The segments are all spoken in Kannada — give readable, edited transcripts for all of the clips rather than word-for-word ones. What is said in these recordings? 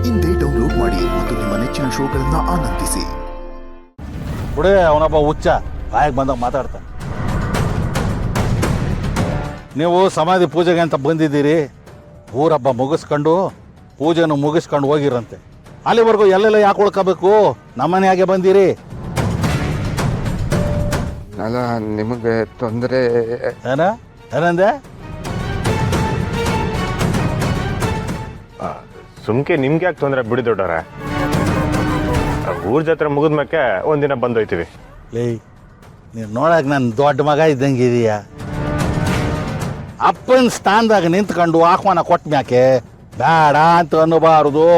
ಇಂದೇ ಡೌನ್ಲೋಡ್ ಮಾಡಿ ಮತ್ತು ನಿಮ್ಮ ನೆಚ್ಚಿನ ಶೋಗಳನ್ನ ಆನಂದಿಸಿ. ಬಿಡೇ ಅವನೊಬ್ಬ ಹುಚ್ಚ, ಬಾಯಿಗೆ ಬಂದಾಗ ಮಾತಾಡ್ತಾನೆ. ನೀವು ಸಮಾಧಿ ಪೂಜೆಗೆ ಅಂತ ಬಂದಿದ್ದೀರಿ, ಊರಬ್ಬ ಮುಗಿಸ್ಕೊಂಡು ಪೂಜೆನೂ ಮುಗಿಸ್ಕೊಂಡು ಹೋಗಿರಂತೆ. ಅಲ್ಲಿವರೆಗೂ ಎಲ್ಲೆಲ್ಲ ಯಾಕೆ ಉಳ್ಕೋಬೇಕು? ನಮ್ಮನೆಯಾಗೆ ಬಂದಿರಿ. ಅಲ್ಲ, ನಿಮಗೆ ತೊಂದರೆ ಏನಂದೆ? ಸುಮ್ಕೆ ನಿಮ್ಗೆ ಯಾಕೆ ತೊಂದರೆ ಬಿಡಿ ದೊಡ್ಡವ್ರ. ಊರ್ ಜಾತ್ರೆ ಮುಗಿದ್ಮೇಲೆ ಒಂದಿನ ಬಂದೋಯ್ತೀವಿ. ಲೇ, ನೀನು ನೋಡಕ್ ನನ್ನ ದೊಡ್ಡ ಮಗ ಇದ್ದಂಗಿದೀಯ. ಅಪ್ಪನ ಸ್ಥಾನದಾಗ ನಿಂತ್ಕೊಂಡು ಆಹ್ವಾನ ಕೊಟ್ಟ ಮ್ಯಾಕೆ ಬೇಡ ಅಂತ ಅನ್ನಬಾರದು.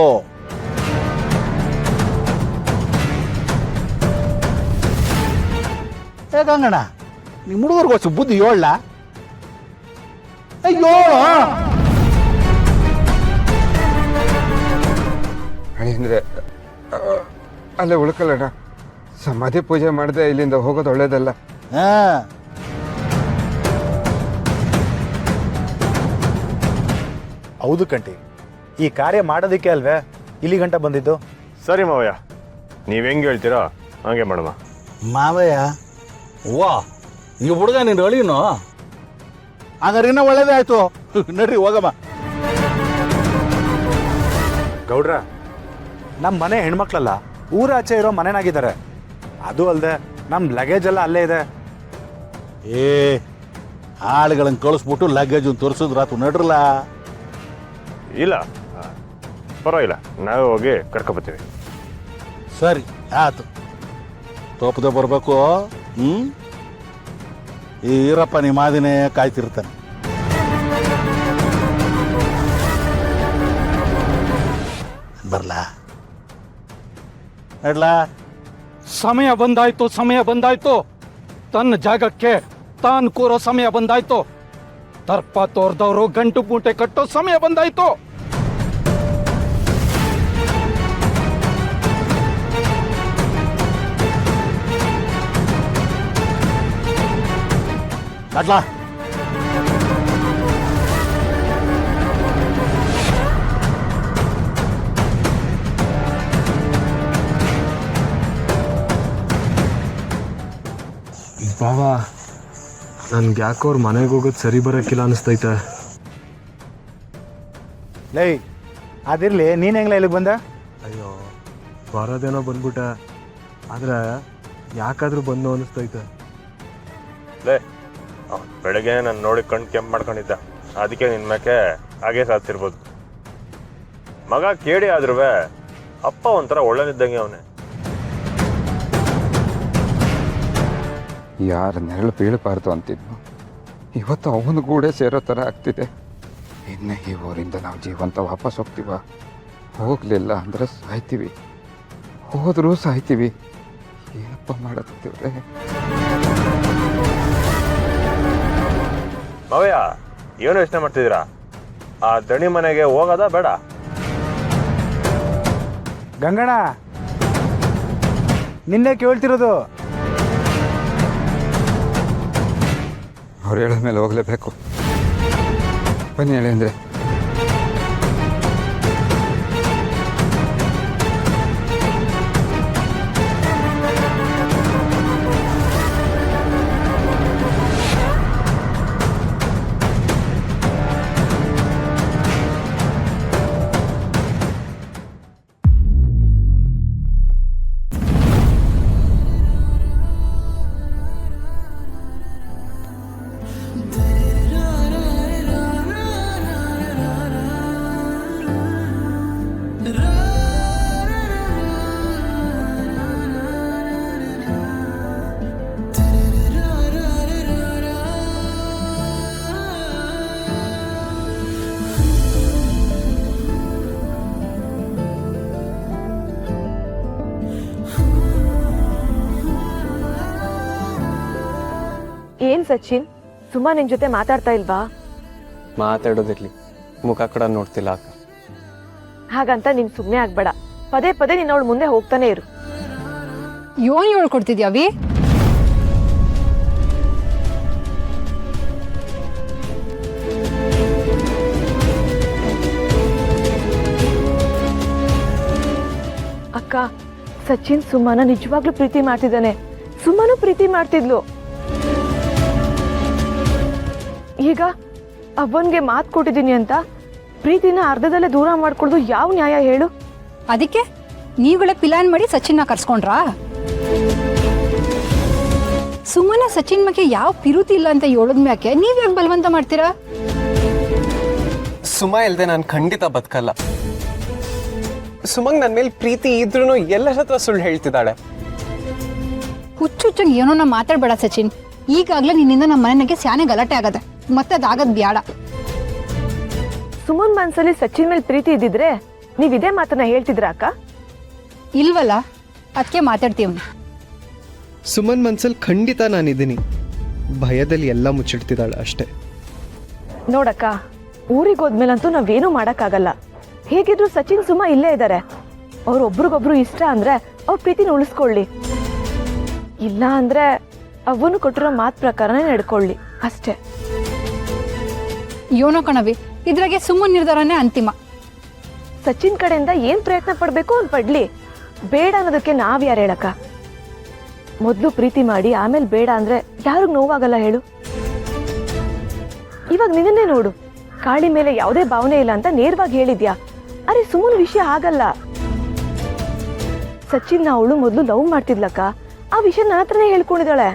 ಗಂಗಣ್ಣ, ನಿಮ್ಮ ಹುಡುಗರಿಗೋಸ್ಕರ ಬುದ್ಧಿ ಹೇಳ. ಅಯ್ಯೋ, ಅಂದರೆ ಅಲ್ಲೇ ಉಳ್ಕೊಳ್ಳೋಣ. ಸಮಾಧಿ ಪೂಜೆ ಮಾಡದೆ ಇಲ್ಲಿಂದ ಹೋಗೋದು ಒಳ್ಳೇದಲ್ಲ. ಹೌದು ಕಂಟಿ, ಈ ಕಾರ್ಯ ಮಾಡೋದಕ್ಕೆ ಅಲ್ವೇ ಇಲ್ಲಿ ಗಂಟ ಬಂದಿದ್ದು. ಸರಿ ಮಾವಯ್ಯ, ನೀವ್ ಹೆಂಗ್ ಹೇಳ್ತೀರೋ ಹಂಗೆ ಮಾಡಮ್ಮ. ಮಾವಯ್ಯ, ವಾ, ಈ ಹುಡುಗ ನೀನು ಅಳಿನೋ? ಹಾಗಾದ್ರೆ ಇನ್ನೂ ಒಳ್ಳೇದೇ ಆಯ್ತು. ನಡ್ರಿ ಹೋಗಮ್ಮ. ಗೌಡ್ರ, ನಮ್ಮ ಮನೆ ಹೆಣ್ಮಕ್ಳಲ್ಲ ಊರಾಚೆ ಇರೋ ಮನೆನಾಗಿದ್ದಾರೆ. ಅದು ಅಲ್ಲದೆ ನಮ್ಮ ಲಗೇಜ್ ಎಲ್ಲ ಅಲ್ಲೇ ಇದೆ. ಆಳುಗಳನ್ನ ಕಳಿಸ್ಬಿಟ್ಟು ಲಗೇಜ್ ತೋರಿಸಿದ್ರಾತು. ನಡ್ರಲ್ಲ. ಇಲ್ಲ ಪರವಾಗಿಲ್ಲ, ನಾವೇ ಹೋಗಿ ಕರ್ಕೊಬತ್ತೀವಿ. ಸರಿ ಆಯ್ತು, ತಪ್ಪದೆ ಬರಬೇಕು. ಈ ಈರಪ್ಪ ನಿಮ್ಮ ಮಾದಿನೇ ಕಾಯ್ತಿರ್ತಾನೆ. ಬರ್ಲಾ? ನಡ್ಲಾ? ಸಮಯ ಬಂದಾಯ್ತು. ತನ್ನ ಜಾಗಕ್ಕೆ ತಾನು ಕೂರೋ ಸಮಯ ಬಂದಾಯ್ತು. ದರ್ಪ ತೋರ್ದವರು ಗಂಟು ಮೂಟೆ ಕಟ್ಟೋ ಸಮಯ ಬಂದಾಯ್ತು. ನಡ್ಲಾ? ಬಾವ, ನನ್ಗೆ ಯಾಕೋ ಅವ್ರ ಮನೆಗೆ ಹೋಗೋದು ಸರಿ ಬರೋಕ್ಕಿಲ್ಲ ಅನಿಸ್ತೈತೆ. ಲೈ, ಅದಿರ್ಲಿ, ನೀನು ಹೆಂಗ್ಲ ಇಲ್ಲಿಗೆ ಬಂದ? ಅಯ್ಯೋ, ಬರೋದೇನೋ ಬಂದ್ಬಿಟ್ಟೆ, ಆದರೆ ಯಾಕಾದ್ರೂ ಬಂದು ಅನಿಸ್ತೈತೆ. ಬೆಳಗ್ಗೆ ನಾನು ನೋಡಿ ಕಣ್ ಕೆಂಪು ಮಾಡ್ಕೊಂಡಿದ್ದ, ಅದಕ್ಕೆ ನಿನ್ ಮ್ಯಾಕೆ ಹಾಗೆ ಸಾಧಿಸಿರ್ಬೋದು. ಮಗ ಕೇಳಿ ಆದ್ರೂ ಅಪ್ಪ ಒಂಥರ ಒಳ್ಳೆನಿದ್ದಂಗೆ ಅವನೇ. ಯಾರ ನೆರಳು ಬೀಳಬಾರ್ದು ಅಂತಿದ್ನು, ಇವತ್ತು ಅವನು ಕೂಡ ಸೇರೋ ಥರ ಆಗ್ತಿದೆ. ಇನ್ನು ಈ ಊರಿಂದ ನಾವು ಜೀವಂತ ವಾಪಸ್ ಹೋಗ್ತೀವ? ಹೋಗಲಿಲ್ಲ ಅಂದ್ರೆ ಸಾಯ್ತೀವಿ, ಹೋದರೂ ಸಾಯ್ತೀವಿ. ಏನಪ್ಪ ಮಾಡತ್ತೀವ್ರೆ? ಮಾವಯ್ಯ, ಏನು ಯೋಚನೆ ಮಾಡ್ತಿದ್ದೀರಾ? ಆ ದಣಿ ಮನೆಗೆ ಹೋಗೋದಾ ಬೇಡ? ಗಂಗಣ್ಣ, ನಿನ್ನೆ ಕೇಳ್ತಿರೋದು. ಅವ್ರು ಹೇಳೋ ಮೇಲೆ ಹೋಗಲೇಬೇಕು. ಬನ್ನಿ ಹೇಳಿ ಅಂದರೆ. ಏನ್ ಸಚಿನ್, ಸುಮಾ ನಿನ್ ಜೊತೆ ಮಾತಾಡ್ತಾ ಇಲ್ವಾ? ಮಾತಾಡೋದಿರ್ಲಿ, ಮುಖ ಕೂಡ ನೋಡ್ತಿಲ್ಲ ಅಕ್ಕ. ಹಾಗಂತ ನೀನ್ ಸುಮ್ನೆ ಆಗ್ಬೇಡ, ಪದೇ ಪದೇ ನೀನ್ ಅವಳ ಮುಂದೆ ಹೋಗ್ತಾನೆ ಇರು. ಯೋನಿ ಹೇಳ್ಕೊಡ್ತಿದ್ಯಾವಿ? ಸಚಿನ್ ಸುಮನ ನಿಜವಾಗ್ಲೂ ಪ್ರೀತಿ ಮಾಡ್ತಿದ್ದಾನೆ. ಸುಮನು ಪ್ರೀತಿ ಮಾಡ್ತಿದ್ಲು. ಈಗ ಅವನ್ಗೆ ಮಾತು ಕೊಟ್ಟಿದ್ದೀನಿ ಅಂತ ಪ್ರೀತಿನ ಅರ್ಧದಲ್ಲೇ ದೂರ ಮಾಡ್ಕೊಳ್ಳೋದು ಯಾವ ನ್ಯಾಯ ಹೇಳು? ಅದಕ್ಕೆ ನೀವುಗಳೇ ಪ್ಲಾನ್ ಮಾಡಿ ಸಚಿನ್ನ ಕರ್ಸ್ಕೊಂಡ್ರಾ? ಸುಮ್ಮನೆ ಸಚಿನ್ ಬಗ್ಗೆ ಯಾವ ಪಿರುತಿ ಇಲ್ಲ ಅಂತ ಹೇಳೋದ್ಮ್ಯಾಕೆ ನೀವ್ ಯಾಕೆ ಬಲವಂತ ಮಾಡ್ತೀರಾ? ಸುಮಾ ಇಲ್ದೆ ನಾನು ಖಂಡಿತ ಬದುಕಲ್ಲ. ಸುಮಂಗ್ ನನ್ನ ಮೇಲೆ ಪ್ರೀತಿ ಇದ್ರೂ ಎಲ್ಲರ ಹತ್ರ ಸುಳ್ಳು ಹೇಳ್ತಿದ್ದಾಳೆ. ಹುಚ್ಚುಚ್ಚಾಗಿ ಏನೋ ಮಾತಾಡ್ಬೇಡ ಸಚಿನ್. ಈಗಾಗ್ಲೇ ನಿನ್ನಿಂದ ನಮ್ಮ ಮನೆಗೆ ಸ್ಯಾನೆ ಗಲಾಟೆ ಆಗದೆ, ಮತ್ತೆ ಅದಾಗದ್ ಬ್ಯಾಡ. ಸುಮನ್ ಮನ್ಸಲ್ಲಿ ಸಚಿನ್ ಮೇಲೆ ಪ್ರೀತಿ ಇದ್ದಿದ್ರೆ ನೀವ್ ಇದೇ ಮಾತನ್ನ ಹೇಳ್ತಿದ್ರ ಅಕ್ಕ? ಇಲ್ವಲ್ಲ, ಅದಕ್ಕೆ ಮಾತಾಡ್ತೀವಿ. ಸುಮನ್ ಮನ್ಸಲ್ಲಿ ಖಂಡಿತ ನಾನಿದ್ದೀನಿ. ಭಯದಲ್ಲಿ ಎಲ್ಲ ಮುಚ್ಚಿಡ್ತಿದ್ದಾಳೆ ಅಷ್ಟೇ. ನೋಡಕ್ಕ, ಊರಿಗೆ ಹೋದ್ಮೇಲಂತೂ ನಾವೇನೂ ಮಾಡಕ್ಕಾಗಲ್ಲ. ಹೇಗಿದ್ರು ಸಚಿನ್ ಸುಮ ಇಲ್ಲೇ ಇದ್ದಾರೆ. ಅವ್ರೊಬ್ರಿಗೊಬ್ರು ಇಷ್ಟ ಅಂದ್ರೆ ಅವ್ರ ಪ್ರೀತಿನ ಉಳಿಸ್ಕೊಳ್ಳಿ. ಇಲ್ಲ ಅಂದ್ರೆ ಅವನು ಕೊಟ್ಟಿರೋ ಮಾತು ಪ್ರಕಾರನೇ ನಡ್ಕೊಳ್ಳಿ ಅಷ್ಟೇ. ಯೋನೋ ಕಣವಿ, ಇದ್ರಾಗೆ ಸುಮ್ಮನೆ ನಿರ್ಧಾರನೇ ಅಂತಿಮ. ಸಚಿನ್ ಕಡೆಯಿಂದ ಏನ್ ಪ್ರಯತ್ನ ಪಡ್ಬೇಕು ಅವ್ನು ಪಡ್ಲಿ. ಬೇಡ ಅನ್ನೋದಕ್ಕೆ ನಾವ್ ಯಾರು ಹೇಳಕ್ಕ? ಮೊದ್ಲು ಪ್ರೀತಿ ಮಾಡಿ ಆಮೇಲೆ ಬೇಡ ಅಂದ್ರೆ ಯಾರಿಗ್ ನೋವಾಗಲ್ಲ ಹೇಳು? ಇವಾಗ ನಿನ್ನೇ ನೋಡು, ಕಾಳಿ ಮೇಲೆ ಯಾವುದೇ ಭಾವನೆ ಇಲ್ಲ ಅಂತ ನೇರವಾಗಿ ಹೇಳಿದ್ಯಾ. ಅರೆ ಸುಮ್ಮನೆ ವಿಷಯ ಆಗಲ್ಲ. ಸಚಿನ್ ಅವಳು ಮೊದ್ಲು ಲವ್ ಮಾಡ್ತಿದ್ಲಕ್ಕ, ಆ ವಿಷಯ ನನ್ನ ಹತ್ರನೇ ಹೇಳ್ಕೊಂಡಿದ್ದಾಳೆ.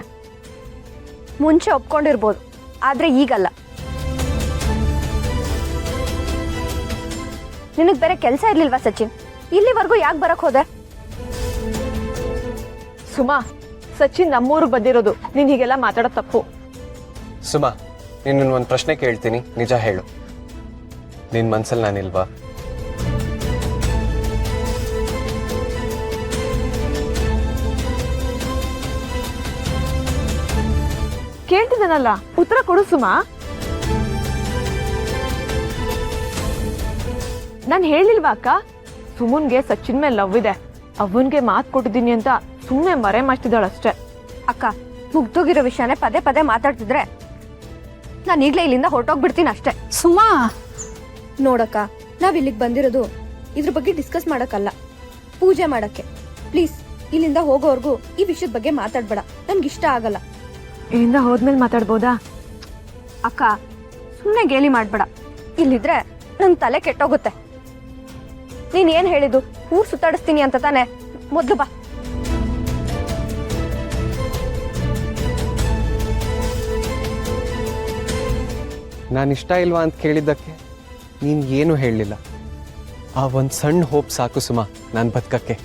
ಮುಂಚೆ ಒಪ್ಕೊಂಡಿರ್ಬೋದು, ಆದ್ರೆ ಈಗಲ್ಲ. ನಿನಗ್ ಬೇರೆ ಕೆಲಸ ಇರ್ಲಿಲ್ವಾ ಸಚಿನ್? ಇಲ್ಲಿವರೆಗೂ ಯಾಕೆ ಬರಕ್ ಹೋದೆ? ಸುಮಾ, ಸಚಿನ್ ನಮ್ಮೂರು ಬಂದಿರೋದು, ನೀನ್ ಹೀಗೆಲ್ಲ ಮಾತಾಡೋದು ತಪ್ಪು. ಸುಮಾ, ನಿನ್ನ ಒಂದು ಪ್ರಶ್ನೆ ಕೇಳ್ತೀನಿ, ನಿಜ ಹೇಳು. ನಿನ್ನ ಮನ್ಸಲ್ಲಿ ನಾನಿಲ್ವಾ? ಕೇಳ್ತಿದ್ದಾನಲ್ಲ, ಉತ್ತರ ಕೊಡು ಸುಮಾ. ನಾನ್ ಹೇಳಿಲ್ವಾ ಅಕ್ಕ, ಸುಮನ್ಗೆ ಸಚಿನ್ ಮೇಲೆ ಲವ್ ಇದೆ, ಅವನ್ಗೆ ಮಾತು ಕೊಟ್ಟಿದ್ದೀನಿ ಅಂತ ಸುಮ್ಮನೆ ಮರೆ ಮಾಡ್ತಿದ್ದಾಳಷ್ಟೇ. ಅಕ್ಕ, ಮುಗ್ದೋಗಿರೋ ವಿಷಯನೇ ಪದೇ ಪದೇ ಮಾತಾಡ್ತಿದ್ರೆ ನಾನು ಈಗ್ಲೇ ಇಲ್ಲಿಂದ ಹೊರಟೋಗ್ಬಿಡ್ತೀನಿ ಅಷ್ಟೇ. ಸುಮಾ, ನೋಡಕ್ಕ, ನಾವ್ ಇಲ್ಲಿಗೆ ಬಂದಿರೋದು ಇದ್ರ ಬಗ್ಗೆ ಡಿಸ್ಕಸ್ ಮಾಡಕ್ಕಲ್ಲ, ಪೂಜೆ ಮಾಡಕ್ಕೆ. ಪ್ಲೀಸ್ ಇಲ್ಲಿಂದ ಹೋಗೋವರೆಗೂ ಈ ವಿಷಯದ ಬಗ್ಗೆ ಮಾತಾಡ್ಬೇಡ, ನನ್ಗಿಷ್ಟ ಆಗಲ್ಲ. ಇಲ್ಲಿಂದ ಹೋದ್ಮೇಲೆ ಮಾತಾಡ್ಬೋದಾ? ಅಕ್ಕ, ಸುಮ್ಮನೆ ಗೇಲಿ ಮಾಡ್ಬೇಡ. ಇಲ್ಲಿದ್ರೆ ನನ್ ತಲೆ ಕೆಟ್ಟೋಗುತ್ತೆ. ನೀನ್ ಏನ್ ಹೇಳಿದ್ದು? ಊರ್ ಸುತ್ತಾಡಿಸ್ತೀನಿ ಅಂತ ತಾನೆ? ಮೊದ್ಲು ಬಾ. ನಾನಿಷ್ಟ ಇಲ್ವಾ ಅಂತ ಕೇಳಿದ್ದಕ್ಕೆ ನೀನು ಏನು ಹೇಳಲಿಲ್ಲ. ಆ ಒಂದು ಸಣ್ಣ ಹೋಪ್ ಸಾಕು ಸುಮಾ ನಾನು ಬದುಕಕ್ಕೆ.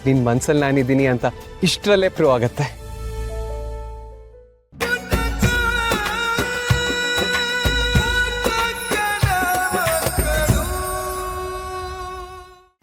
ನಿನ್ನ ಮನ್ಸಲ್ಲಿ ನಾನಿದ್ದೀನಿ ಅಂತ ಇಷ್ಟರಲ್ಲೇ ಪ್ರೂವ್ ಆಗತ್ತೆ.